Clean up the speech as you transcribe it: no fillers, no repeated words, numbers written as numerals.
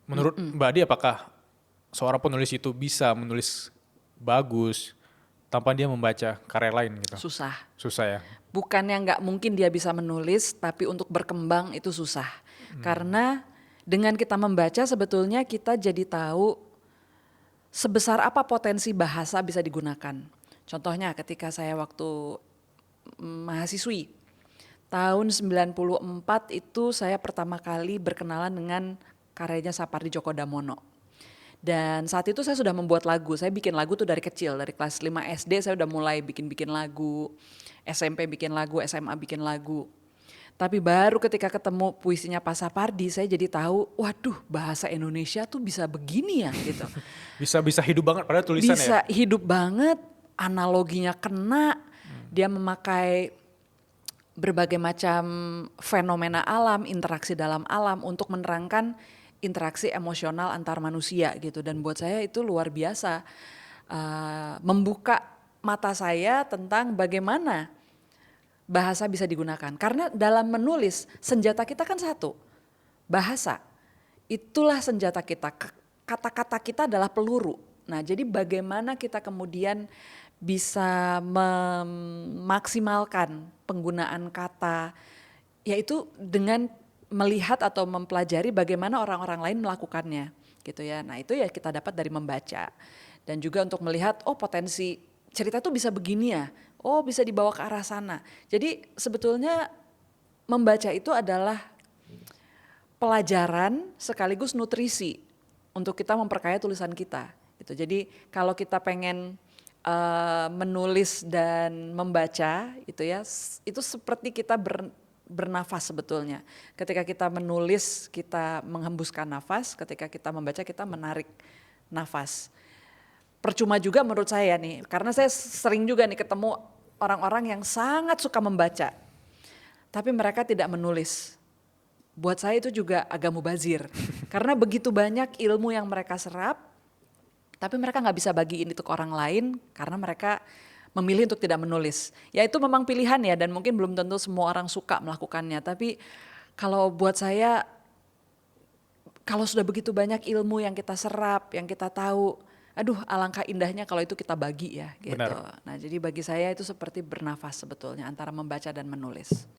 Menurut Mbak Adi, apakah seorang penulis itu bisa menulis bagus tanpa dia membaca karya lain gitu? Susah. Susah ya? Bukannya nggak mungkin dia bisa menulis, tapi untuk berkembang itu susah. Karena dengan kita membaca sebetulnya kita jadi tahu sebesar apa potensi bahasa bisa digunakan. Contohnya ketika saya waktu mahasiswi, tahun 94 itu saya pertama kali berkenalan dengan karyanya Sapardi Djoko Damono. Dan saat itu saya sudah membuat lagu, saya bikin lagu tuh dari kecil, dari kelas 5 SD saya udah mulai bikin-bikin lagu, SMP bikin lagu, SMA bikin lagu. Tapi baru ketika ketemu puisinya Pak Sapardi, saya jadi tahu, waduh bahasa Indonesia tuh bisa begini ya gitu. Bisa bisa hidup banget pada tulisan ya? Bisa hidup banget, analoginya kena, dia memakai berbagai macam fenomena alam, interaksi dalam alam untuk menerangkan interaksi emosional antar manusia gitu. Dan buat saya itu luar biasa, membuka mata saya tentang bagaimana bahasa bisa digunakan. Karena dalam menulis senjata kita kan satu, bahasa. Itulah senjata kita. Kata-kata kita adalah peluru. Nah, jadi bagaimana kita kemudian bisa memaksimalkan penggunaan kata, yaitu dengan melihat atau mempelajari bagaimana orang-orang lain melakukannya, gitu ya. Nah, itu ya kita dapat dari membaca. Dan juga untuk melihat, oh potensi cerita tuh bisa begini ya, oh bisa dibawa ke arah sana. Jadi sebetulnya membaca itu adalah pelajaran sekaligus nutrisi untuk kita memperkaya tulisan kita. Gitu. Jadi kalau kita pengen menulis dan membaca, itu ya, itu seperti kita bernafas sebetulnya. Ketika kita menulis, kita menghembuskan nafas. Ketika kita membaca, kita menarik nafas. Percuma juga menurut saya nih, karena saya sering juga nih ketemu orang-orang yang sangat suka membaca, tapi mereka tidak menulis. Buat saya itu juga agak mubazir, karena begitu banyak ilmu yang mereka serap, tapi mereka nggak bisa bagiin itu ke orang lain karena mereka memilih untuk tidak menulis. Ya itu memang pilihan ya, dan mungkin belum tentu semua orang suka melakukannya. Tapi kalau buat saya, kalau sudah begitu banyak ilmu yang kita serap, yang kita tahu, aduh alangkah indahnya kalau itu kita bagi ya gitu. Benar. Nah jadi bagi saya itu seperti bernafas sebetulnya antara membaca dan menulis.